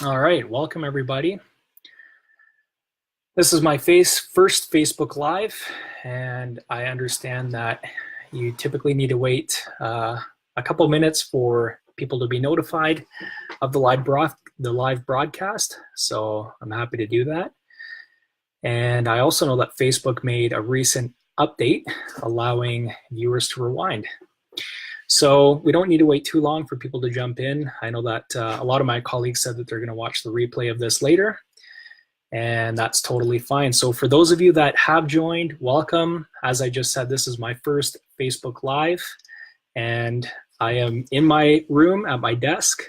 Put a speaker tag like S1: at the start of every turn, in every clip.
S1: All right, welcome everybody. This is my first Facebook Live, and I understand that you typically need to wait a couple minutes for people to be notified of the live broadcast. So I'm happy to do that. And I also know that Facebook made a recent update allowing viewers to rewind. So we don't need to wait too long for people to jump in. I know that a lot of my colleagues said that they're going to watch the replay of this later, and that's totally fine. So for those of you that have joined, welcome. As I just said, this is my first Facebook Live, and I am in my room at my desk,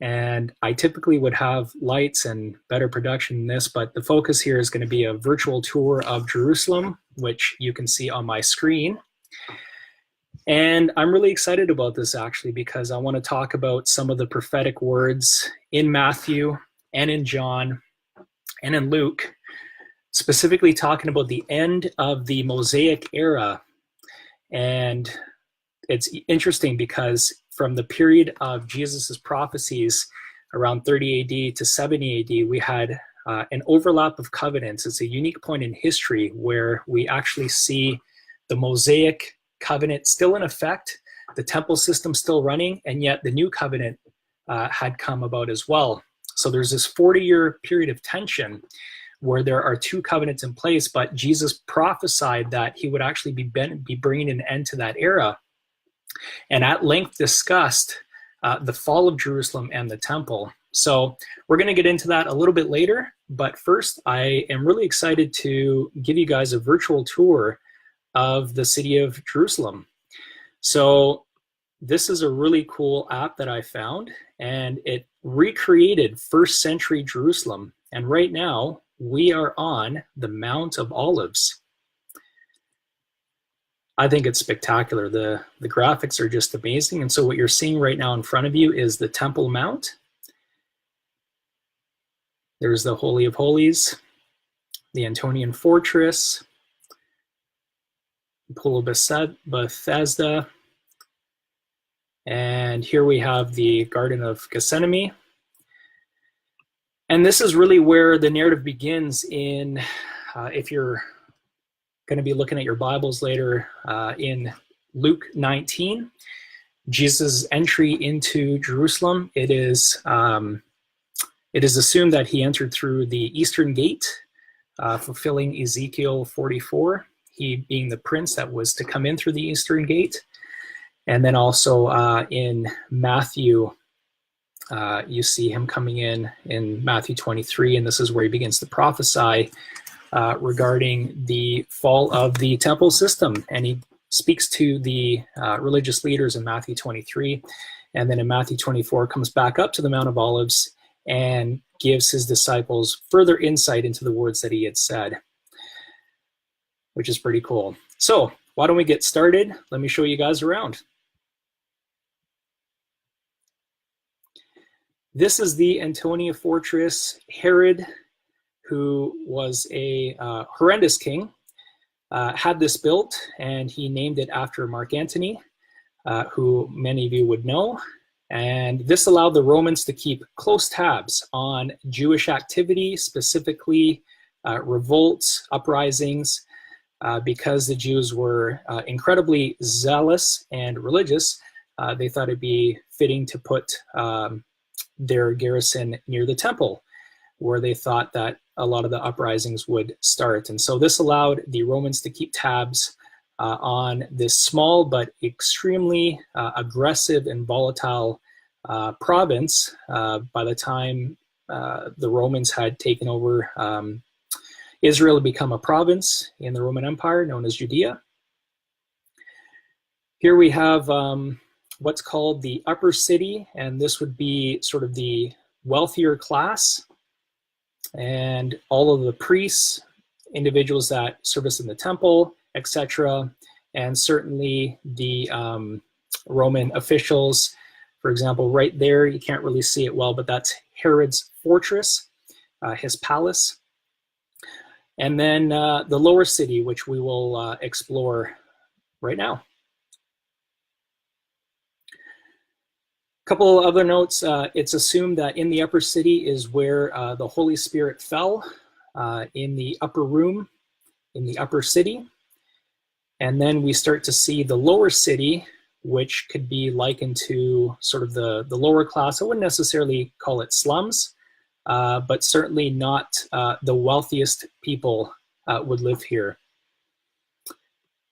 S1: and I typically would have lights and better production than this, but the focus here is going to be a virtual tour of Jerusalem, which you can see on my screen. And I'm really excited about this actually because I want to talk about some of the prophetic words in Matthew and in John and in Luke, specifically talking about the end of the Mosaic Era. And it's interesting because from the period of Jesus's prophecies around 30 AD to 70 AD, we had an overlap of covenants. It's a unique point in history where we actually see the Mosaic covenant still in effect, the temple system still running, and yet the new covenant had come about as well. So there's this 40-year period of tension where there are two covenants in place, but Jesus prophesied that he would actually be bringing an end to that era, and at length discussed the fall of Jerusalem and the temple. So we're going to get into that a little bit later, but first I am really excited to give you guys a virtual tour of the city of Jerusalem. So this is a really cool app that I found, and it recreated first century Jerusalem. And right now we are on the Mount of Olives. I think it's spectacular. The graphics are just amazing. And so what you're seeing right now in front of you is the Temple Mount. There's the Holy of Holies, the Antonian Fortress, Pool of Bethesda, and here we have the Garden of Gethsemane. And this is really where the narrative begins in, if you're going to be looking at your Bibles later, in Luke 19, Jesus' entry into Jerusalem. It is assumed that he entered through the eastern gate, fulfilling Ezekiel 44. He being the prince that was to come in through the eastern gate. And then also in Matthew, you see him coming in Matthew 23, and this is where he begins to prophesy regarding the fall of the temple system. And he speaks to the religious leaders in Matthew 23, and then in Matthew 24 comes back up to the Mount of Olives and gives his disciples further insight into the words that he had said, which is pretty cool. So why don't we get started? Let me show you guys around. This is the Antonia Fortress. Herod, who was a horrendous king, had this built, and he named it after Mark Antony, who many of you would know. And this allowed the Romans to keep close tabs on Jewish activity, specifically revolts, uprisings, because the Jews were incredibly zealous and religious. They thought it'd be fitting to put their garrison near the temple, where they thought that a lot of the uprisings would start. And so this allowed the Romans to keep tabs on this small but extremely aggressive and volatile province. By the time the Romans had taken over Israel, had become a province in the Roman Empire known as Judea. Here we have what's called the upper city, and this would be sort of the wealthier class, and all of the priests, individuals that service in the temple, etc., and certainly the Roman officials. For example, right there, you can't really see it well, but that's Herod's fortress, his palace. And then the lower city, which we will explore right now. couple other notes. It's assumed that in the upper city is where the Holy Spirit fell, in the upper room, in the upper city. And then we start to see the lower city, which could be likened to sort of the lower class. I wouldn't necessarily call it slums, but certainly not the wealthiest people would live here.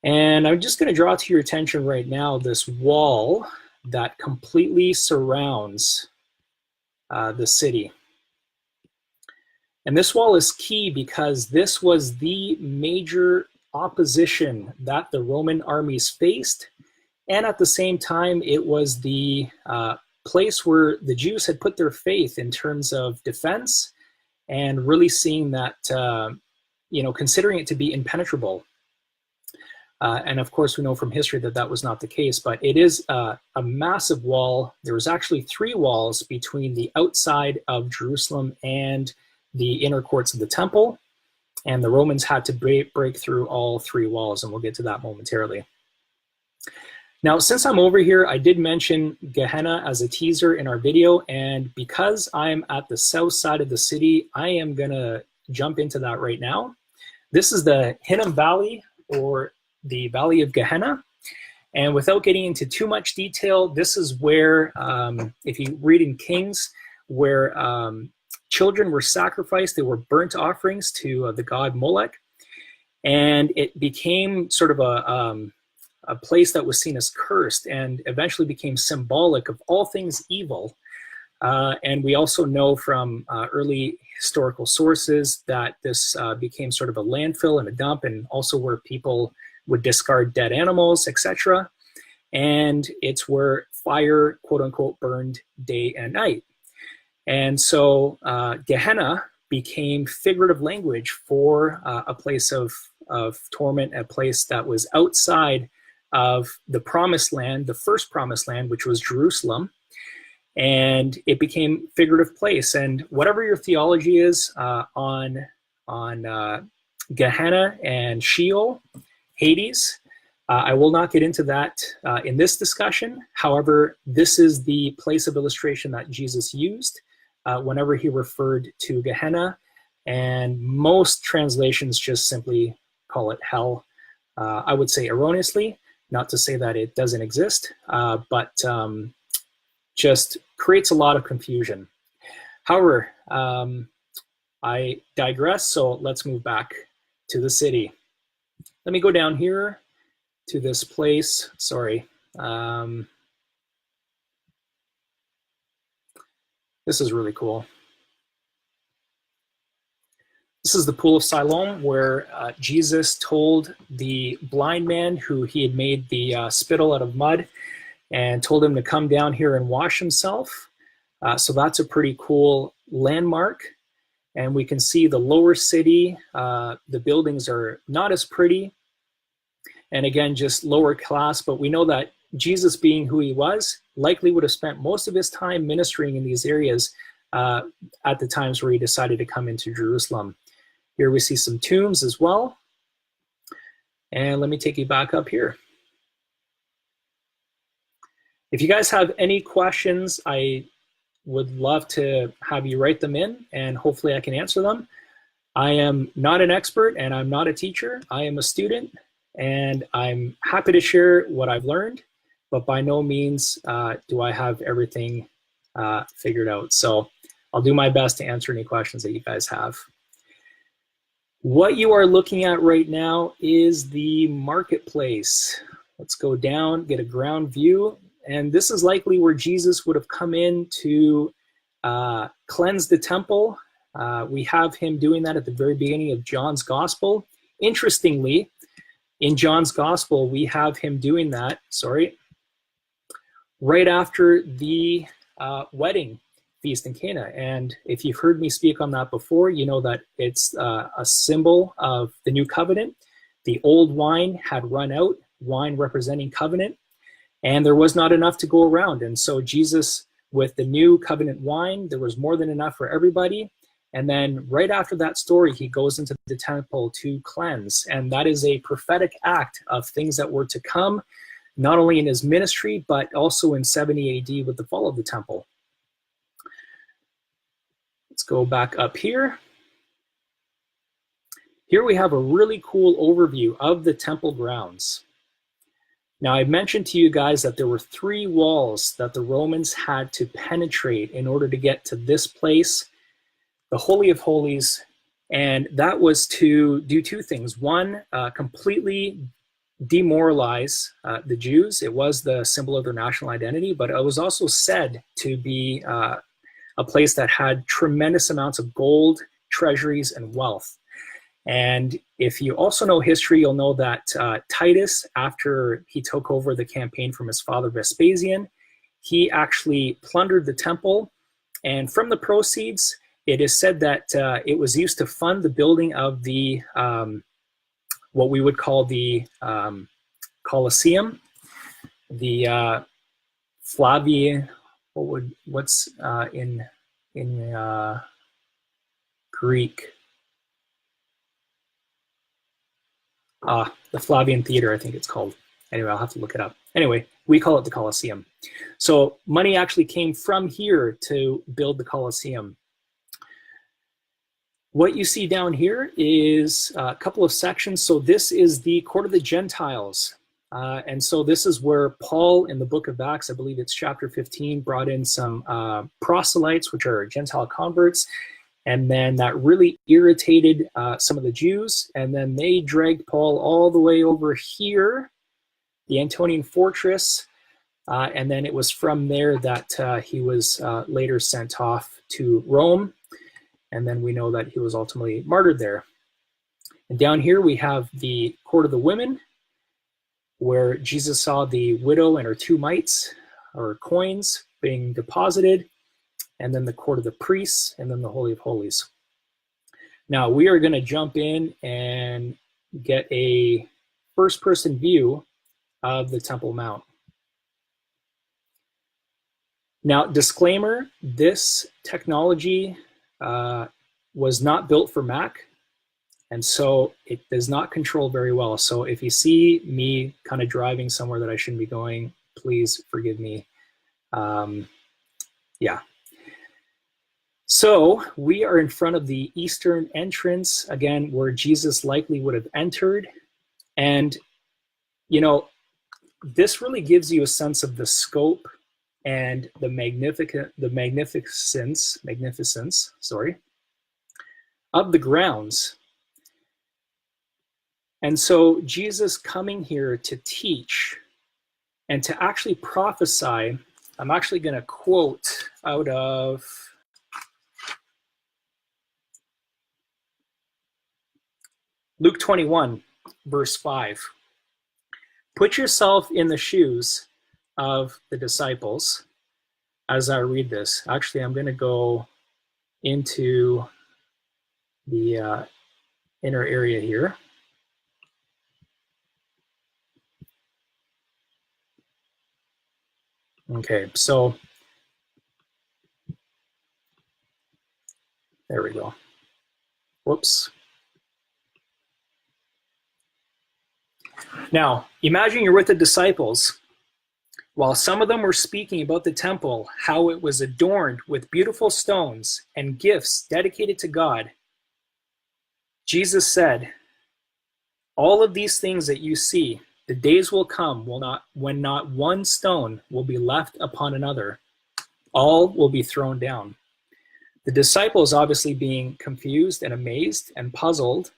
S1: And I'm just going to draw to your attention right now this wall that completely surrounds the city. And this wall is key because this was the major opposition that the Roman armies faced. And at the same time, it was the place where the Jews had put their faith in terms of defense and really seeing that, considering it to be impenetrable. And of course, we know from history that that was not the case, but it is a massive wall. There was actually 3 walls between the outside of Jerusalem and the inner courts of the temple. And the Romans had to break through all 3 walls, and we'll get to that momentarily. Now, since I'm over here, I did mention Gehenna as a teaser in our video, and because I'm at the south side of the city, I am gonna jump into that right now. This is the Hinnom Valley, or the Valley of Gehenna. And without getting into too much detail, this is where, if you read in Kings, where children were sacrificed, they were burnt offerings to the god Molech. And it became sort of a place that was seen as cursed and eventually became symbolic of all things evil. And we also know from early historical sources that this became sort of a landfill and a dump, and also where people would discard dead animals, etc. And it's where fire, quote unquote, burned day and night. And so Gehenna became figurative language for a place of torment, a place that was outside of the promised land, the first promised land, which was Jerusalem. And it became figurative place. And whatever your theology is on Gehenna and Sheol, Hades, I will not get into that in this discussion. However, this is the place of illustration that Jesus used whenever he referred to Gehenna, and most translations just simply call it hell. I would say erroneously, not to say that it doesn't exist, but just creates a lot of confusion. However, I digress, so let's move back to the city. Let me go down here to this place. Sorry. This is really cool. This is the Pool of Siloam, where Jesus told the blind man who he had made the spittle out of mud and told him to come down here and wash himself. So that's a pretty cool landmark. And we can see the lower city. The buildings are not as pretty. And again, just lower class. But we know that Jesus, being who he was, likely would have spent most of his time ministering in these areas at the times where he decided to come into Jerusalem. Here we see some tombs as well. And let me take you back up here. If you guys have any questions, I would love to have you write them in, and hopefully I can answer them. I am not an expert and I'm not a teacher. I am a student, and I'm happy to share what I've learned, but by no means do I have everything figured out. So I'll do my best to answer any questions that you guys have. What you are looking at right now is the marketplace. Let's go down, get a ground view. And this is likely where Jesus would have come in to cleanse the temple. We have him doing that at the very beginning of John's Gospel. Interestingly, in John's Gospel, we have him doing that, right after the wedding feast in Cana. And if you've heard me speak on that before, you know that it's a symbol of the new covenant. The old wine had run out, wine representing covenant, and there was not enough to go around. And so Jesus, with the new covenant wine, there was more than enough for everybody. And then right after that story, he goes into the temple to cleanse. And that is a prophetic act of things that were to come. not only in his ministry, but also in 70 AD with the fall of the temple. Let's go back up here. Here we have a really cool overview of the temple grounds. Now, I mentioned to you guys that there were 3 walls that the Romans had to penetrate in order to get to this place, the Holy of Holies, and that was to do 2 things. One, completely demoralize the Jews. It was the symbol of their national identity, but it was also said to be a place that had tremendous amounts of gold, treasuries, and wealth. And if you also know history, you'll know that Titus, after he took over the campaign from his father Vespasian, he actually plundered the temple. And from the proceeds, it is said that it was used to fund the building of the, what we would call the Colosseum, the Flavian, what's in Greek? The Flavian Theater, I think it's called. Anyway, I'll have to look it up. Anyway, we call it the Colosseum. So money actually came from here to build the Colosseum. What you see down here is a couple of sections. So this is the court of the Gentiles. And so this is where Paul in the book of Acts, I believe it's chapter 15, brought in some proselytes, which are Gentile converts. And then that really irritated some of the Jews. And then they dragged Paul all the way over here, the Antonian fortress. And then it was from there that he was later sent off to Rome. And then we know that he was ultimately martyred there. And down here we have the court of the women, where Jesus saw the widow and her 2 mites, or coins, being deposited. And then the court of the priests, and then the Holy of Holies. Now we are going to jump in and get a first-person view of the Temple Mount. Now, disclaimer, this technology was not built for Mac, and so it does not control very well. So if you see me kind of driving somewhere that I shouldn't be going, please forgive me. Yeah. So we are in front of the eastern entrance, again, where Jesus likely would have entered. And, you know, this really gives you a sense of the scope and the magnificence of the grounds. And so Jesus coming here to teach and to actually prophesy, I'm actually going to quote out of Luke 21, verse 5. Put yourself in the shoes of the disciples as I read this. Actually, I'm going to go into the inner area here. Okay, so there we go. Whoops. Now, imagine you're with the disciples. While some of them were speaking about the temple, how it was adorned with beautiful stones and gifts dedicated to God, Jesus said, all of these things that you see, the days will come when not one stone will be left upon another. All will be thrown down. The disciples, obviously being confused and amazed and puzzled,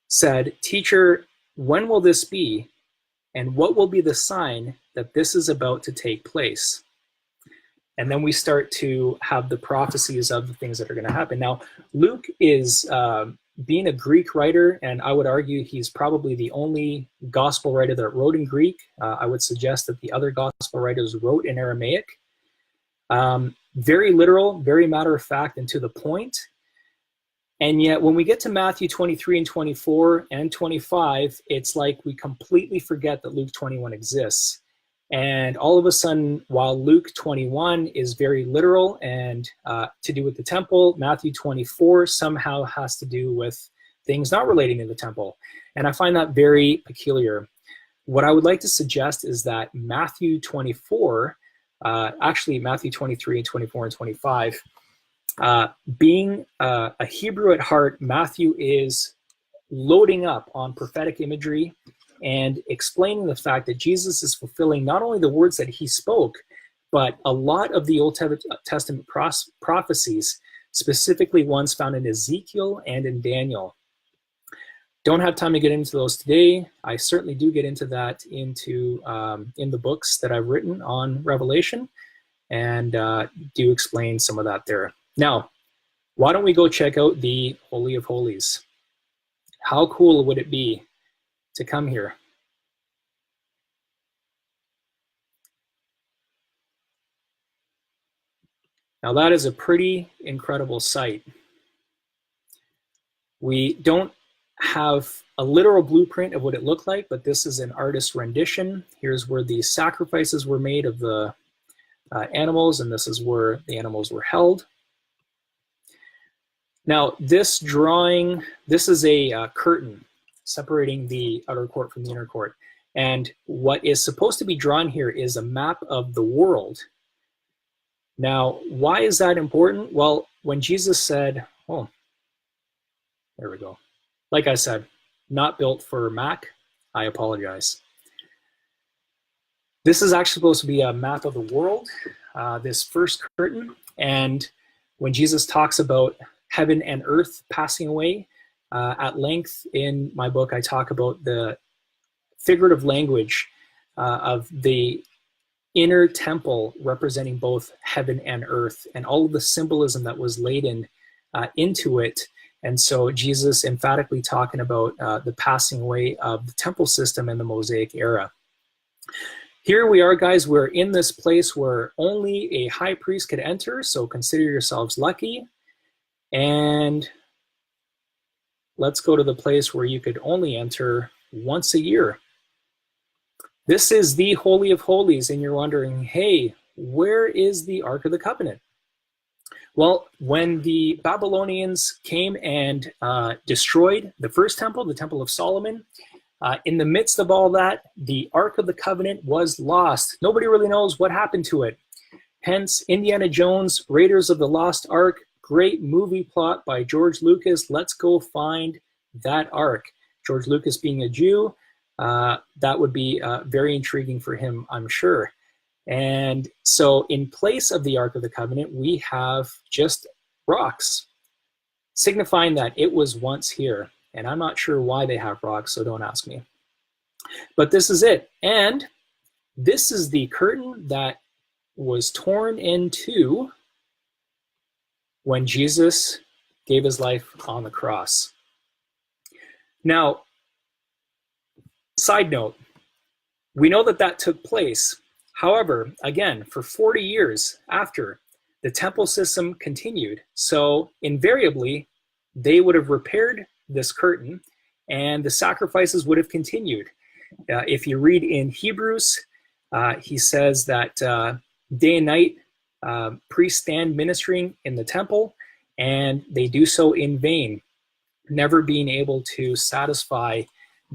S1: said, Teacher, when will this be? And what will be the sign that this is about to take place? And then we start to have the prophecies of the things that are going to happen. Now, Luke is being a Greek writer, and I would argue he's probably the only gospel writer that wrote in Greek. I would suggest that the other gospel writers wrote in Aramaic. Very literal, very matter of fact, and to the point. And yet when we get to Matthew 23 and 24 and 25, it's like we completely forget that Luke 21 exists. And all of a sudden, while Luke 21 is very literal and to do with the temple, Matthew 24 somehow has to do with things not relating to the temple. And I find that very peculiar. what I would like to suggest is that Matthew 24, actually Matthew 23 and 24 and 25, being a Hebrew at heart, Matthew is loading up on prophetic imagery and explaining the fact that Jesus is fulfilling not only the words that he spoke, but a lot of the Old Testament prophecies, specifically ones found in Ezekiel and in Daniel. Don't have time to get into those today. I certainly do get into that in the books that I've written on Revelation, and do explain some of that there. Now, why don't we go check out the Holy of Holies? How cool would it be to come here? Now that is a pretty incredible sight. We don't have a literal blueprint of what it looked like, but this is an artist's rendition. Here's where the sacrifices were made of the animals, and this is where the animals were held. Now this drawing, this is a curtain separating the outer court from the inner court. And what is supposed to be drawn here is a map of the world. Now, why is that important? Well, when Jesus said, oh, there we go. Like I said, not built for Mac, I apologize. This is actually supposed to be a map of the world, this first curtain. And when Jesus talks about heaven and earth passing away, at length in my book, I talk about the figurative language of the inner temple representing both heaven and earth, and all of the symbolism that was laden into it. And so Jesus emphatically talking about the passing away of the temple system in the Mosaic era. Here we are, guys. We're in this place where only a high priest could enter, so consider yourselves lucky. And let's go to the place where you could only enter once a year. This is the Holy of Holies, and you're wondering, hey, where is the Ark of the Covenant? Well, when the Babylonians came and destroyed the first temple, the Temple of Solomon, in the midst of all that, the Ark of the Covenant was lost. Nobody really knows what happened to it. Hence, Indiana Jones, Raiders of the Lost Ark, great movie plot by George Lucas. Let's go find that Ark. George Lucas being a Jew, that would be very intriguing for him, I'm sure. And so in place of the Ark of the Covenant, we have just rocks, signifying that it was once here. And I'm not sure why they have rocks, so don't ask me. But this is it. And this is the curtain that was torn in two when Jesus gave his life on the cross. Now, side note, we know that that took place. However, again, for 40 years after, the temple system continued. So invariably, they would have repaired this curtain and the sacrifices would have continued. If you read in Hebrews, he says that day and night, priests stand ministering in the temple, and they do so in vain, never being able to satisfy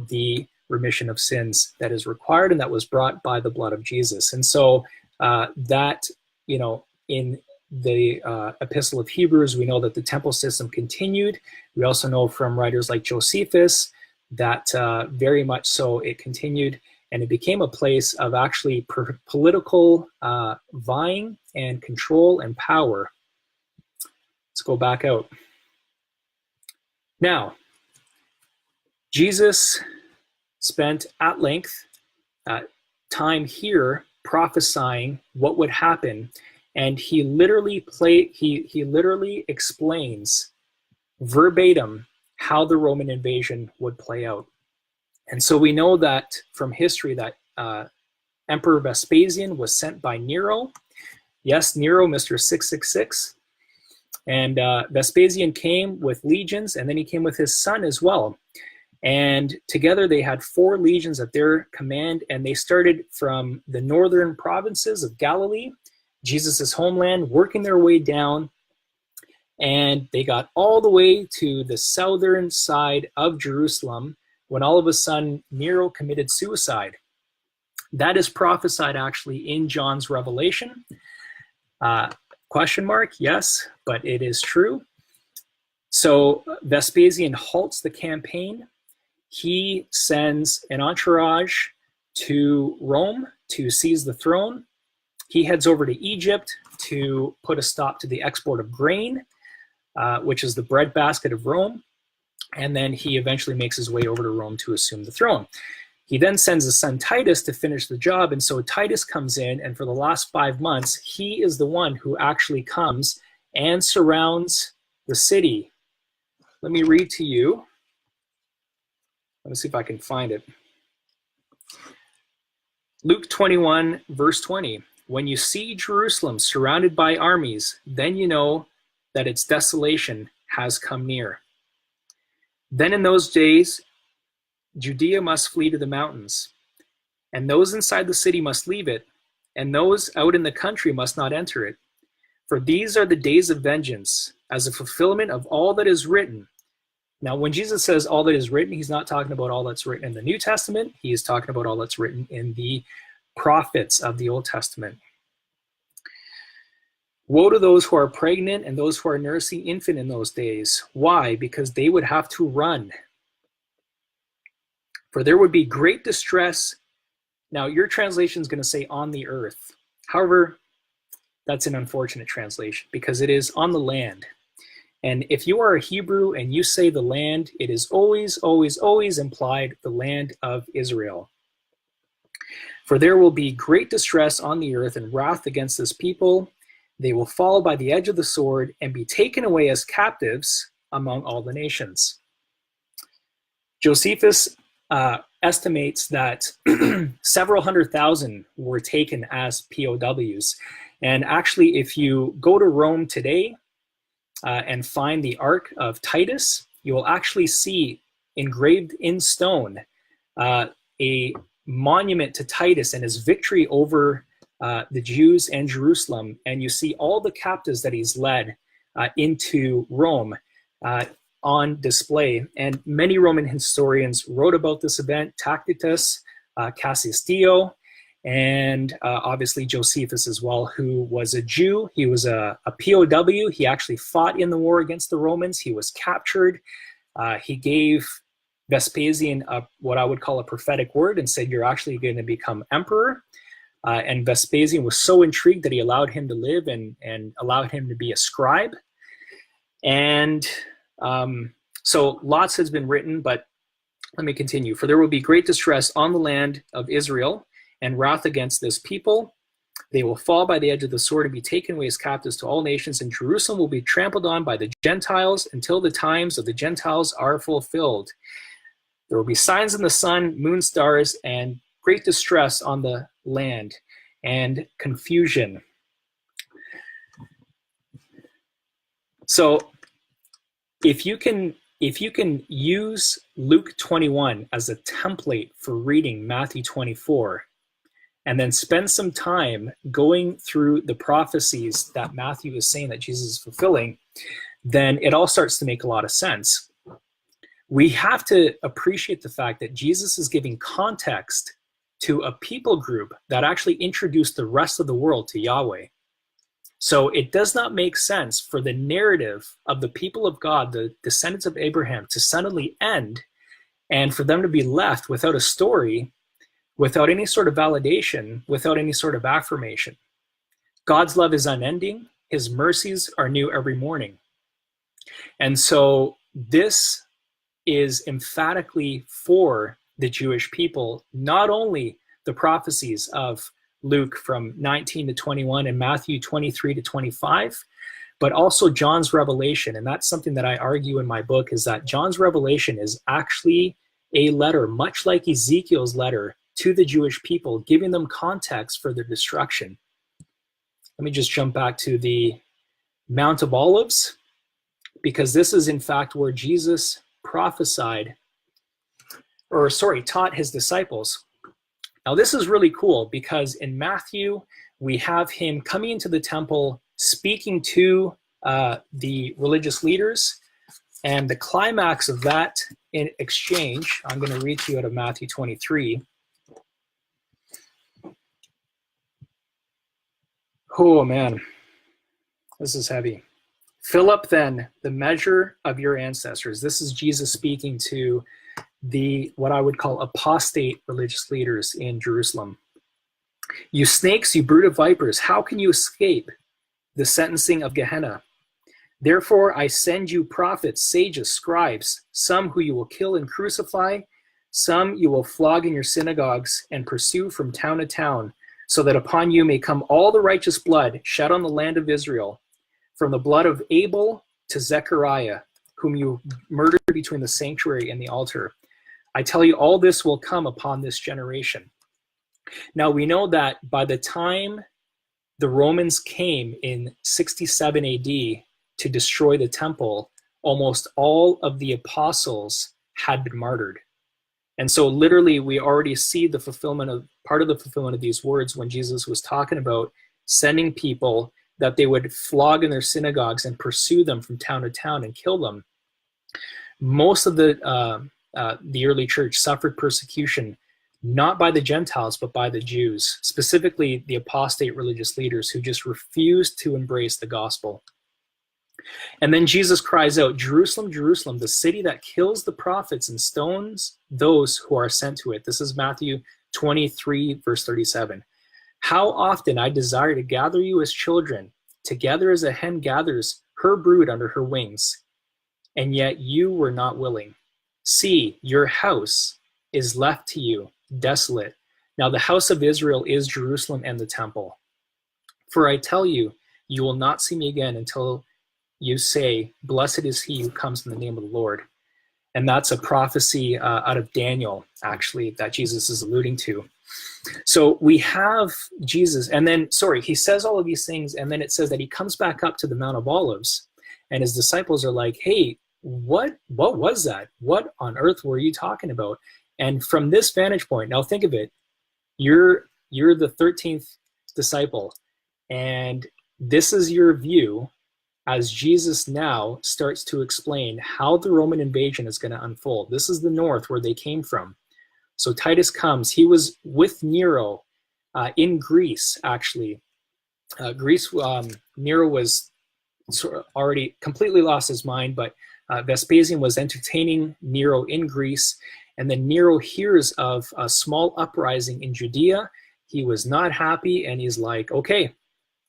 S1: the remission of sins that is required and that was brought by the blood of Jesus. And so that, you know, in the Epistle of Hebrews, we know that the temple system continued. We also know from writers like Josephus that very much so it continued, and it became a place of actually political vying and control and power. Let's go back out. Now, Jesus spent at length time here prophesying what would happen, and he literally explains verbatim how the Roman invasion would play out. And so we know that from history that Emperor Vespasian was sent by Nero. Yes, Nero, Mr. 666. And Vespasian came with legions, and then he came with his son as well. And together they had 4 legions at their command, and they started from the northern provinces of Galilee, Jesus' homeland, working their way down, and they got all the way to the southern side of Jerusalem when all of a sudden Nero committed suicide. That is prophesied actually in John's Revelation. Question mark, yes, but it is true. So Vespasian halts the campaign. He sends an entourage to Rome to seize the throne. He heads over to Egypt to put a stop to the export of grain, which is the breadbasket of Rome. And then he eventually makes his way over to Rome to assume the throne. He then sends his son Titus to finish the job. And so Titus comes in, and for the last 5 months, he is the one who actually comes and surrounds the city. Let me read to you. Let me see if I can find it. Luke 21, verse 20. When you see Jerusalem surrounded by armies, then you know that its desolation has come near. Then in those days, Judea must flee to the mountains, and those inside the city must leave it, and those out in the country must not enter it. For these are the days of vengeance, as a fulfillment of all that is written. Now, when Jesus says all that is written, he's not talking about all that's written in the New Testament. He is talking about all that's written in the prophets of the Old Testament. Woe to those who are pregnant and those who are nursing infant in those days. Why? Because they would have to run. For there would be great distress. Now, your translation is going to say on the earth. However, that's an unfortunate translation because it is on the land. And if you are a Hebrew and you say the land, it is always, always, always implied the land of Israel. For there will be great distress on the earth and wrath against this people. They will fall by the edge of the sword and be taken away as captives among all the nations. Josephus estimates that several 100,000 were taken as POWs. And actually, if you go to Rome today, and find the Ark of Titus, you will actually see engraved in stone a monument to Titus and his victory over the Jews and Jerusalem. And you see all the captives that he's led into Rome on display. And many Roman historians wrote about this event, Tacitus, Cassius Dio, and obviously Josephus as well, who was a Jew. He was a POW. He actually fought in the war against the Romans. He was captured. He gave Vespasian what I would call a prophetic word and said, you're actually going to become emperor. And Vespasian was so intrigued that he allowed him to live and allowed him to be a scribe. And so lots has been written, but let me continue. For there will be great distress on the land of Israel and wrath against this people. They will fall by the edge of the sword and be taken away as captives to all nations, and Jerusalem will be trampled on by the Gentiles until the times of the Gentiles are fulfilled. There will be signs in the sun, moon, stars, and great distress on the land and confusion. So if you can use Luke 21 as a template for reading Matthew 24, and then spend some time going through the prophecies that Matthew is saying that Jesus is fulfilling, then it all starts to make a lot of sense. We have to appreciate the fact that Jesus is giving context to a people group that actually introduced the rest of the world to Yahweh. So it does not make sense for the narrative of the people of God, the descendants of Abraham, to suddenly end and for them to be left without a story, without any sort of validation, without any sort of affirmation. God's love is unending. His mercies are new every morning. And so this is emphatically for the Jewish people, not only the prophecies of Luke from 19 to 21 and Matthew 23 to 25, but also John's Revelation. And that's something that I argue in my book, is that John's Revelation is actually a letter, much like Ezekiel's letter, to the Jewish people, giving them context for their destruction. Let me just jump back to the Mount of Olives, because this is in fact where Jesus prophesied, taught his disciples. Now this is really cool because in Matthew, we have him coming into the temple, speaking to the religious leaders, and the climax of that in exchange, I'm going to read to you out of Matthew 23. Oh man, this is heavy. Fill up then the measure of your ancestors. This is Jesus speaking to what I would call apostate religious leaders in Jerusalem. You snakes, you brood of vipers, how can you escape the sentencing of Gehenna? Therefore I send you prophets, sages, scribes, some who you will kill and crucify, some you will flog in your synagogues and pursue from town to town, so that upon you may come all the righteous blood shed on the land of Israel, from the blood of Abel to Zechariah, whom you murdered between the sanctuary and the altar. I tell you, all this will come upon this generation. Now we know that by the time the Romans came in 67 AD to destroy the temple, almost all of the apostles had been martyred. And so literally we already see the fulfillment of part of the fulfillment of these words when Jesus was talking about sending people that they would flog in their synagogues and pursue them from town to town and kill them. Most of the early church suffered persecution, not by the Gentiles, but by the Jews, specifically the apostate religious leaders who just refused to embrace the gospel. And then Jesus cries out, Jerusalem, Jerusalem, the city that kills the prophets and stones those who are sent to it. This is Matthew 23, verse 37. How often I desire to gather you as children, together as a hen gathers her brood under her wings, and yet you were not willing. See, your house is left to you, desolate. Now the house of Israel is Jerusalem and the temple. For I tell you, you will not see me again until you say, blessed is he who comes in the name of the Lord. And that's a prophecy out of Daniel, actually, that Jesus is alluding to. So we have Jesus, and then, he says all of these things, and then it says that he comes back up to the Mount of Olives, and his disciples are like, hey, what was that? What on earth were you talking about? And from this vantage point, now think of it, you're the 13th disciple, and this is your view as Jesus now starts to explain how the Roman invasion is going to unfold. This is the north where they came from. So Titus comes. He was with Nero in Greece, actually. Nero was already completely lost his mind, but Vespasian was entertaining Nero in Greece. And then Nero hears of a small uprising in Judea. He was not happy, and he's like, okay,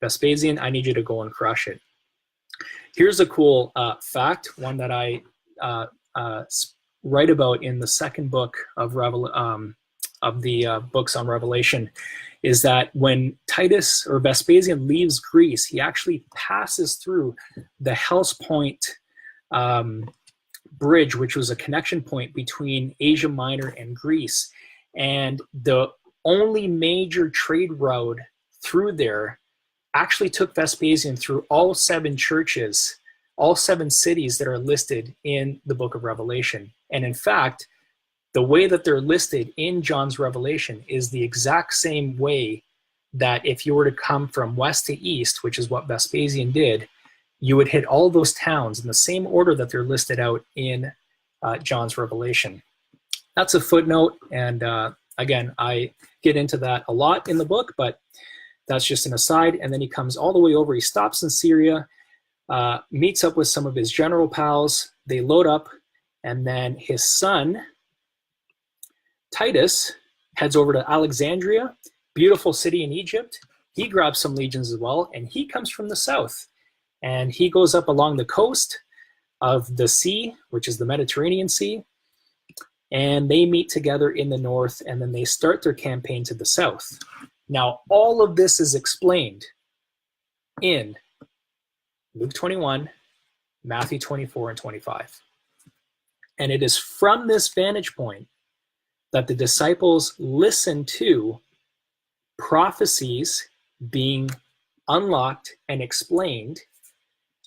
S1: Vespasian, I need you to go and crush it. Here's a cool fact, one that I write about in the second book of the books on Revelation, is that when Titus or Vespasian leaves Greece, he actually passes through the Hellespont bridge, which was a connection point between Asia Minor and Greece. And the only major trade route through there actually took Vespasian through all 7 churches, all 7 cities that are listed in the book of Revelation. And in fact, the way that they're listed in John's Revelation is the exact same way that if you were to come from west to east, which is what Vespasian did, you would hit all those towns in the same order that they're listed out in John's Revelation. That's a footnote, and again, I get into that a lot in the book, but that's just an aside. And then he comes all the way over. He stops in Syria, meets up with some of his general pals. They load up, and then his son, Titus, heads over to Alexandria, beautiful city in Egypt. He grabs some legions as well, and he comes from the south. And he goes up along the coast of the sea, which is the Mediterranean Sea, and they meet together in the north, and then they start their campaign to the south. Now, all of this is explained in Luke 21, Matthew 24, and 25. And it is from this vantage point that the disciples listen to prophecies being unlocked and explained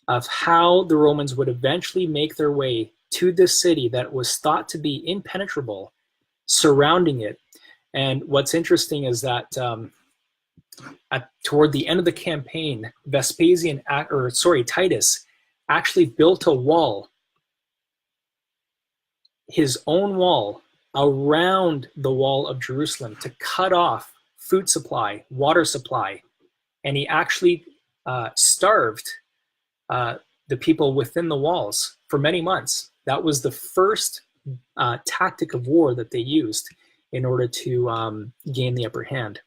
S1: of how the Romans would eventually make their way to this city that was thought to be impenetrable, surrounding it. And what's interesting is that toward the end of the campaign, Titus actually built a wall, his own wall, around the wall of Jerusalem to cut off food supply, water supply, and he actually starved the people within the walls for many months. That was the first tactic of war that they used in order to gain the upper hand.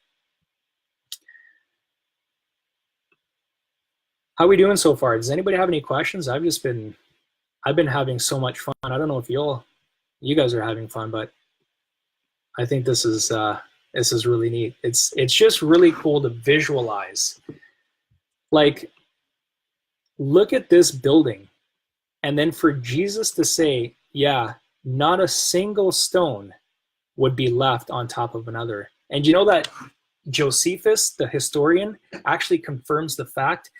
S1: How are we doing so far? Does anybody have any questions? I've been having so much fun. I don't know if you guys are having fun, but I think this is really neat. It's just really cool to visualize. Like, look at this building, and then for Jesus to say, yeah, not a single stone would be left on top of another. And you know that Josephus, the historian, actually confirms the fact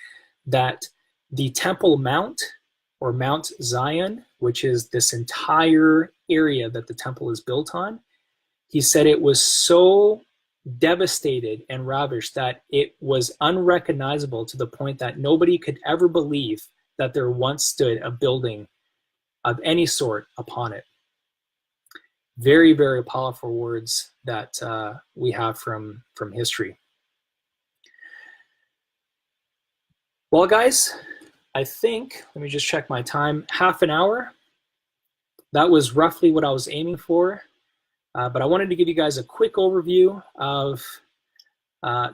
S1: that the Temple Mount, or Mount Zion, which is this entire area that the temple is built on, he said it was so devastated and ravished that it was unrecognizable, to the point that nobody could ever believe that there once stood a building of any sort upon it. Very, very powerful words that we have from history. Well, guys, I think, let me just check my time, half an hour. That was roughly what I was aiming for. But I wanted to give you guys a quick overview of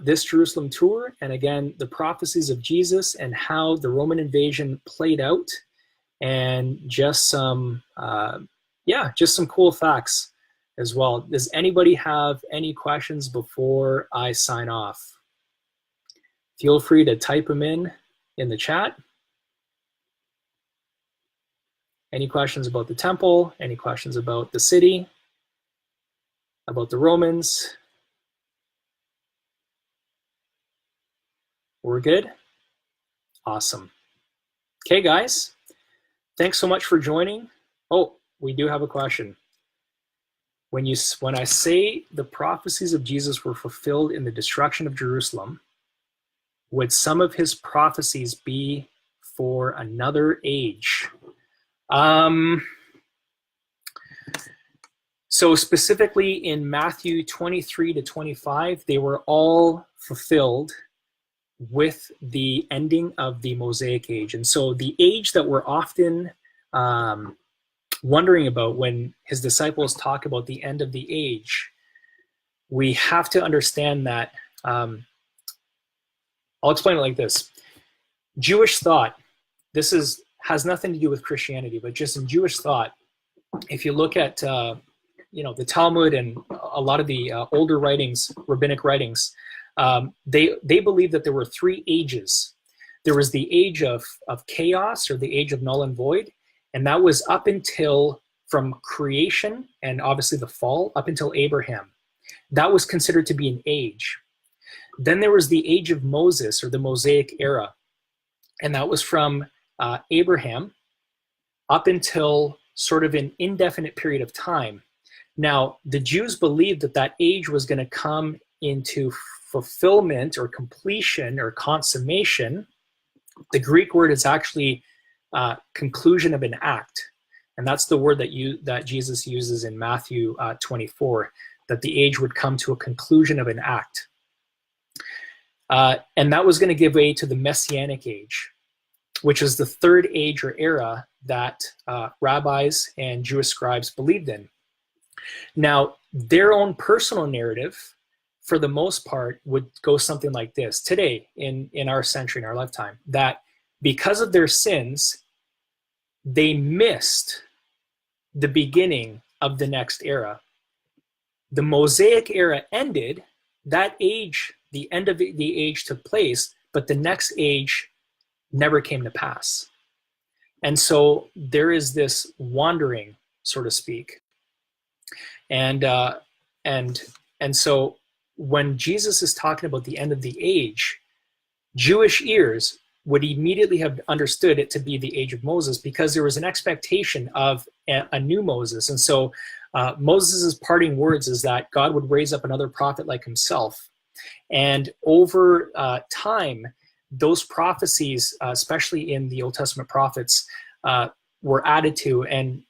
S1: this Jerusalem tour, and again, the prophecies of Jesus and how the Roman invasion played out, and just some cool facts as well. Does anybody have any questions before I sign off? Feel free to type them in the chat. Any questions about the temple? Any questions about the city? About the Romans? We're good? Awesome. Okay, guys. Thanks so much for joining. Oh, we do have a question. When I say the prophecies of Jesus were fulfilled in the destruction of Jerusalem, would some of his prophecies be for another age? So specifically in Matthew 23 to 25, they were all fulfilled with the ending of the Mosaic Age. And so the age that we're often wondering about when his disciples talk about the end of the age, we have to understand that, I'll explain it like this. Jewish thought, has nothing to do with Christianity, but just in Jewish thought, if you look at the Talmud and a lot of the older writings, rabbinic writings, they believe that there were three ages. There was the age of chaos, or the age of null and void, and that was up until, from creation and obviously the fall, up until Abraham. That was considered to be an age. Then there was the age of Moses, or the Mosaic Era, and that was from Abraham up until sort of an indefinite period of time. Now, the Jews believed that that age was going to come into fulfillment or completion or consummation. The Greek word is actually conclusion of an act. And that's the word that Jesus uses in Matthew 24, that the age would come to a conclusion of an act. And that was going to give way to the Messianic age, which is the third age or era that rabbis and Jewish scribes believed in. Now, their own personal narrative, for the most part, would go something like this. Today, in our century, in our lifetime, that because of their sins, they missed the beginning of the next era. The Mosaic era ended, that age, the end of the age took place, but the next age never came to pass. And so there is this wandering, so to speak. And so when Jesus is talking about the end of the age, Jewish ears would immediately have understood it to be the age of Moses, because there was an expectation of a new Moses. And so Moses' parting words is that God would raise up another prophet like himself. And over time, those prophecies, especially in the Old Testament prophets, were added to, and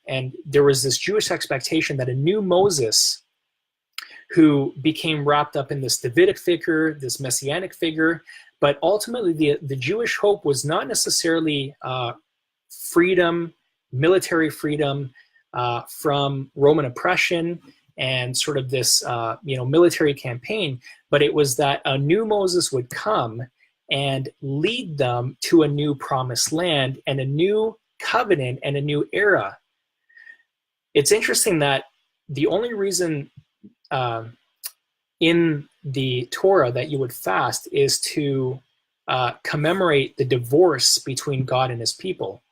S1: there was this Jewish expectation that a new Moses, who became wrapped up in this Davidic figure, this messianic figure, But ultimately, the Jewish hope was not necessarily freedom, military freedom from Roman oppression and sort of this military campaign, but it was that a new Moses would come and lead them to a new promised land and a new covenant and a new era. It's interesting that the only reason in the Torah that you would fast is to commemorate the divorce between God and his people.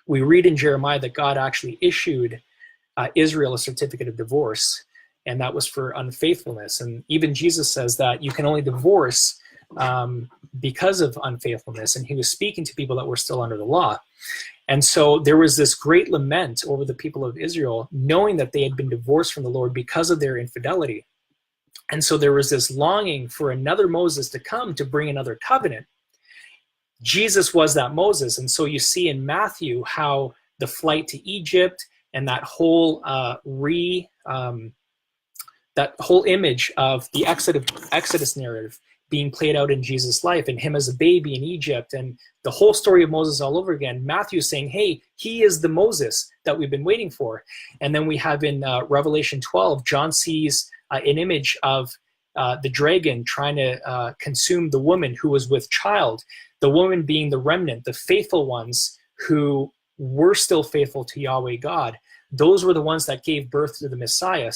S1: We read in Jeremiah that God actually issued Israel a certificate of divorce, and that was for unfaithfulness. And even Jesus says that you can only divorce because of unfaithfulness, and he was speaking to people that were still under the law. And so there was this great lament over the people of Israel, knowing that they had been divorced from the Lord because of their infidelity. And so there was this longing for another Moses to come to bring another covenant. Jesus was that Moses. And so you see in Matthew how the flight to Egypt and that whole image of the Exodus narrative being played out in Jesus' life, and him as a baby in Egypt, and the whole story of Moses all over again. Matthew saying, hey, he is the Moses that we've been waiting for. And then we have in Revelation 12, John sees an image of the dragon trying to consume the woman who was with child, the woman being the remnant, the faithful ones who were still faithful to Yahweh God. Those were the ones that gave birth to the Messiah,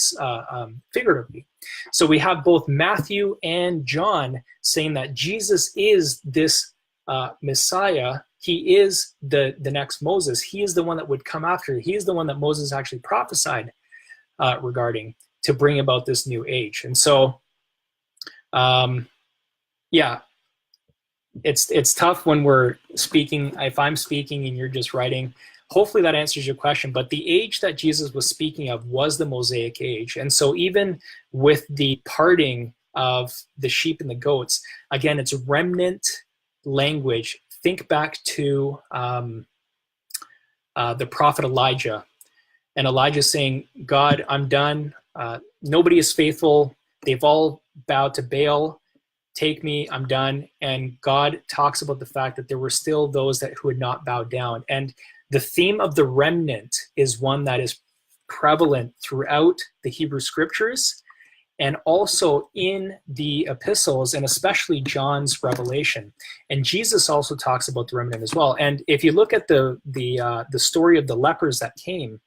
S1: figuratively. So we have both Matthew and John saying that Jesus is this Messiah. He is the next Moses. He is the one that would come after. He is the one that Moses actually prophesied regarding to bring about this new age. And so, it's tough when we're speaking. If I'm speaking and you're just writing, hopefully that answers your question. But the age that Jesus was speaking of was the Mosaic age. And so even with the parting of the sheep and the goats, again, it's remnant language. Think back to the prophet Elijah. And Elijah saying, God, I'm done. Nobody is faithful. They've all bowed to Baal. Take me, I'm done. And God talks about the fact that there were still those who had not bowed down. And the theme of the remnant is one that is prevalent throughout the Hebrew scriptures and also in the epistles, and especially John's Revelation. And Jesus also talks about the remnant as well. And if you look at the story of the lepers that came,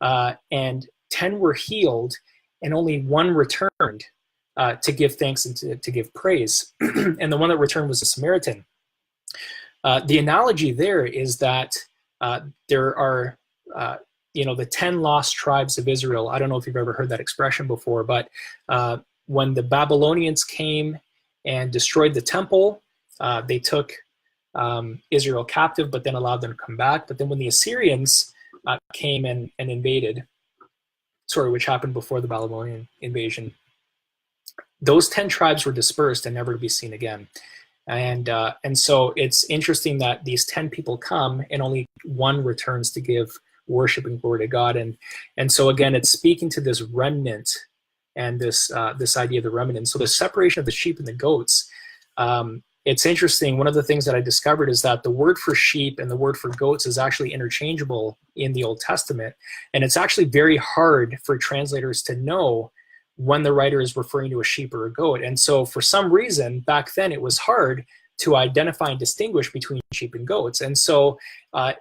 S1: and 10 were healed and only one returned to give thanks and to give praise. And the one that returned was a Samaritan. The analogy there is that there are, the 10 lost tribes of Israel. I don't know if you've ever heard that expression before, but when the Babylonians came and destroyed the temple, they took Israel captive, but then allowed them to come back. But then when the Assyrians came and invaded, which happened before the Babylonian invasion, those 10 tribes were dispersed and never to be seen again. And so it's interesting that these 10 people come and only one returns to give worship and glory to God. And so again, it's speaking to this remnant and this idea of the remnant. So the separation of the sheep and the goats, it's interesting. One of the things that I discovered is that the word for sheep and the word for goats is actually interchangeable in the Old Testament. And it's actually very hard for translators to know when the writer is referring to a sheep or a goat. And so for some reason, back then, it was hard to identify and distinguish between sheep and goats. And so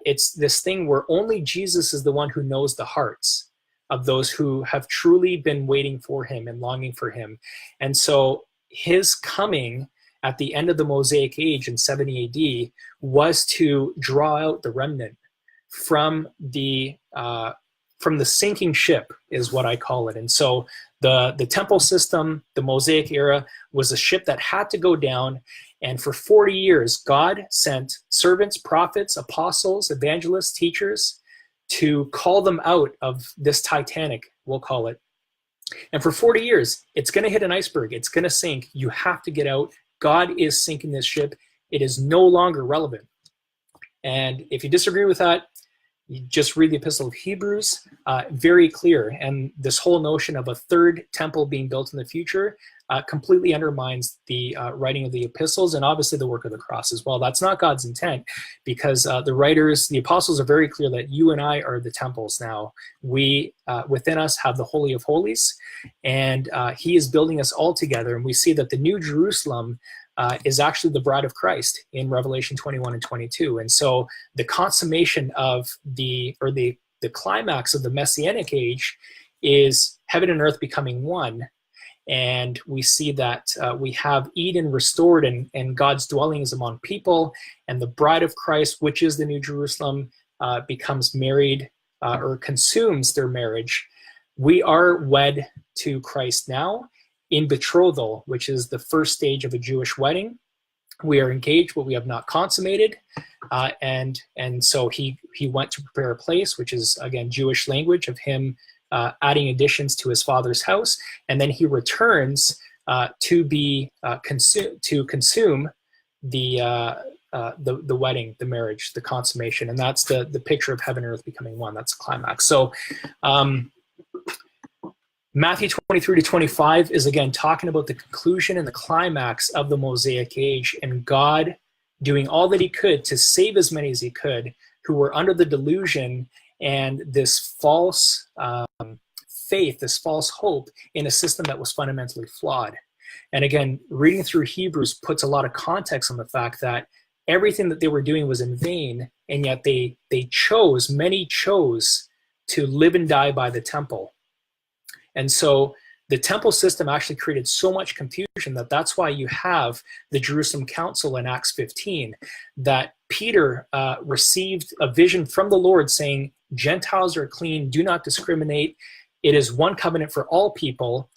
S1: it's this thing where only Jesus is the one who knows the hearts of those who have truly been waiting for him and longing for him. And so his coming at the end of the Mosaic age in 70 AD was to draw out the remnant from the sinking ship, is what I call it. And so the temple system, the Mosaic era, was a ship that had to go down. And for 40 years, God sent servants, prophets, apostles, evangelists, teachers to call them out of this Titanic, we'll call it. And for 40 years, it's going to hit an iceberg. It's going to sink. You have to get out. God is sinking this ship. It is no longer relevant. And if you disagree with that, You just read the Epistle of Hebrews, very clear. And this whole notion of a third temple being built in the future completely undermines the writing of the epistles, and obviously the work of the cross as well. That's not God's intent, because the apostles are very clear that you and I are the temples now. We, within us, have the Holy of Holies, and he is building us all together. And we see that the New Jerusalem is actually the bride of Christ in Revelation 21 and 22. And so the consummation of the climax of the Messianic age is heaven and earth becoming one. And we see that we have Eden restored, and God's dwelling is among people, and the bride of Christ, which is the New Jerusalem, becomes married or consumes their marriage. We are wed to Christ now in betrothal, which is the first stage of a Jewish wedding. We are engaged, but we have not consummated. And so he went to prepare a place, which is, again, Jewish language of him adding additions to his father's house, and then he returns to consume the wedding, the marriage, the consummation, and that's the picture of heaven and earth becoming one. That's the climax. So Matthew 23 to 25 is again talking about the conclusion and the climax of the Mosaic age, and God doing all that he could to save as many as he could who were under the delusion and this false faith, this false hope in a system that was fundamentally flawed. And again, reading through Hebrews puts a lot of context on the fact that everything that they were doing was in vain, and yet many chose to live and die by the temple. And so the temple system actually created so much confusion that's why you have the Jerusalem Council in Acts 15, that Peter received a vision from the Lord saying, Gentiles are clean, do not discriminate. It is one covenant for all people.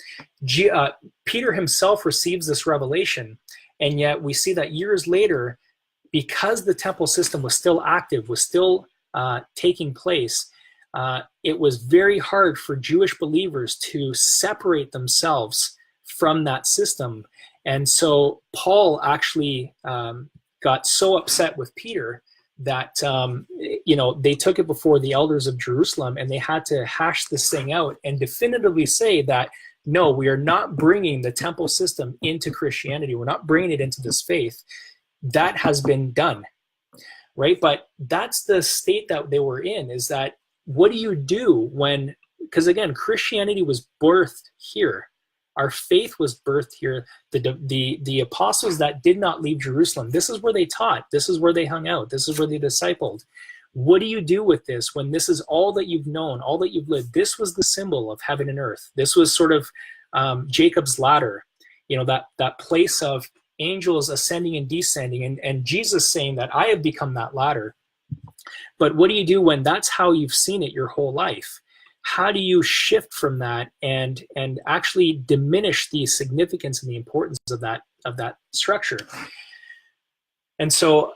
S1: Peter himself receives this revelation, and yet we see that years later, because the temple system was still active, was still taking place, it was very hard for Jewish believers to separate themselves from that system. And so Paul actually got so upset with Peter that they took it before the elders of Jerusalem, and they had to hash this thing out and definitively say that, no, we are not bringing the temple system into Christianity. We're not bringing it into this faith. That has been done, right? But that's the state that they were in, is that what do you do when, because again, Christianity was birthed here. Our faith was birthed here. The apostles that did not leave Jerusalem, this is where they taught. This is where they hung out. This is where they discipled. What do you do with this when this is all that you've known, all that you've lived? This was the symbol of heaven and earth. This was sort of Jacob's ladder, that place of angels ascending and descending, and Jesus saying that I have become that ladder. But what do you do when that's how you've seen it your whole life? How do you shift from that and actually diminish the significance and the importance of that structure? And so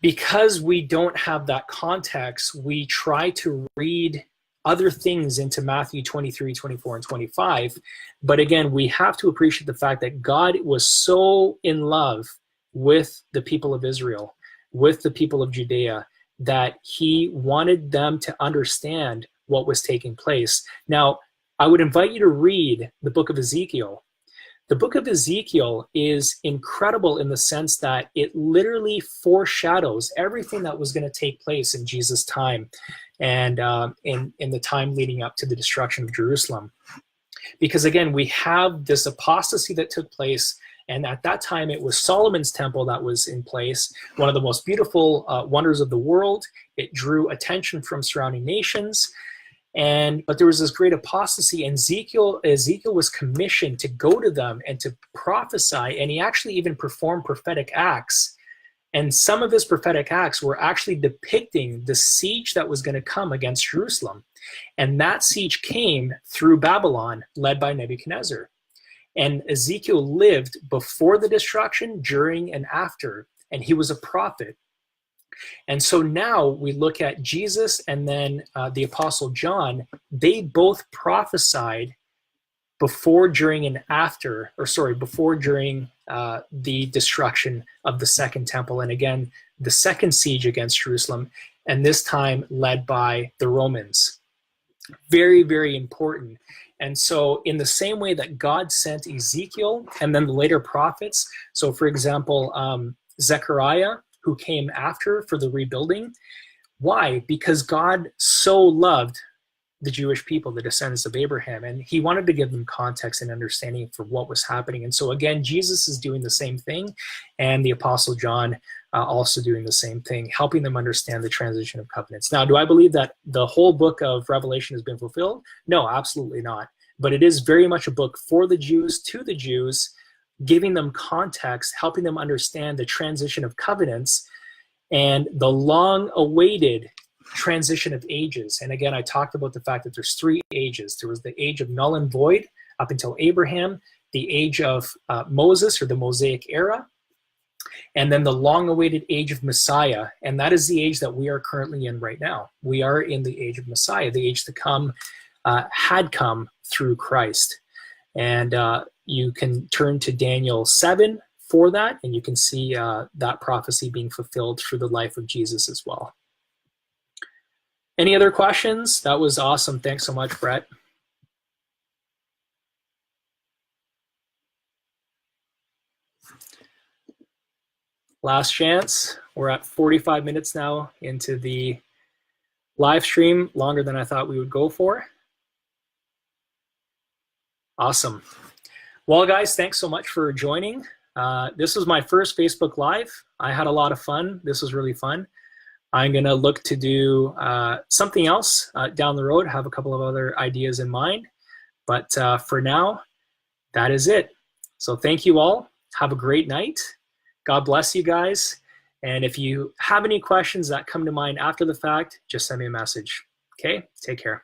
S1: because we don't have that context, we try to read other things into Matthew 23, 24, and 25. But again, we have to appreciate the fact that God was so in love with the people of Israel, with the people of Judea, that he wanted them to understand what was taking place. Now, I would invite you to read the book of Ezekiel. The book of Ezekiel is incredible in the sense that it literally foreshadows everything that was going to take place in Jesus' time and in the time leading up to the destruction of Jerusalem. Because again, we have this apostasy that took place, and at that time it was Solomon's temple that was in place, one of the most beautiful wonders of the world. It drew attention from surrounding nations. But there was this great apostasy, and Ezekiel was commissioned to go to them and to prophesy, and he actually even performed prophetic acts. And some of his prophetic acts were actually depicting the siege that was going to come against Jerusalem. And that siege came through Babylon, led by Nebuchadnezzar. And Ezekiel lived before the destruction, during, and after, and he was a prophet. And so now we look at Jesus and then the Apostle John. They both prophesied before, during, and after, before, during the destruction of the Second Temple. And again, the second siege against Jerusalem, and this time led by the Romans. Very, very important. And so in the same way that God sent Ezekiel and then the later prophets, so for example, Zechariah, who came after for the rebuilding, why? Because God so loved the Jewish people, the descendants of Abraham, and he wanted to give them context and understanding for what was happening. And so again, Jesus is doing the same thing, and the Apostle John also doing the same thing, helping them understand the transition of covenants. Now, do I believe that the whole book of Revelation has been fulfilled? No, absolutely not. But it is very much a book for the Jews, to the Jews, giving them context, helping them understand the transition of covenants and the long-awaited transition of ages. And again, I talked about the fact that there's 3 ages. There was the age of null and void up until Abraham, the age of Moses, or the Mosaic Era, and then the long-awaited age of Messiah. And that is the age that we are currently in right now. We are in the age of Messiah. The age to come had come through Christ. And you can turn to Daniel 7 for that, and you can see that prophecy being fulfilled through the life of Jesus as well. Any other questions? That was awesome. Thanks so much, Brett. Last chance. We're at 45 minutes now into the live stream, longer than I thought we would go for. Awesome. Well, guys, thanks so much for joining. This was my first Facebook Live. I had a lot of fun. This was really fun. I'm going to look to do something else down the road, have a couple of other ideas in mind. But for now, that is it. So thank you all. Have a great night. God bless you guys. And if you have any questions that come to mind after the fact, just send me a message. Okay? Take care.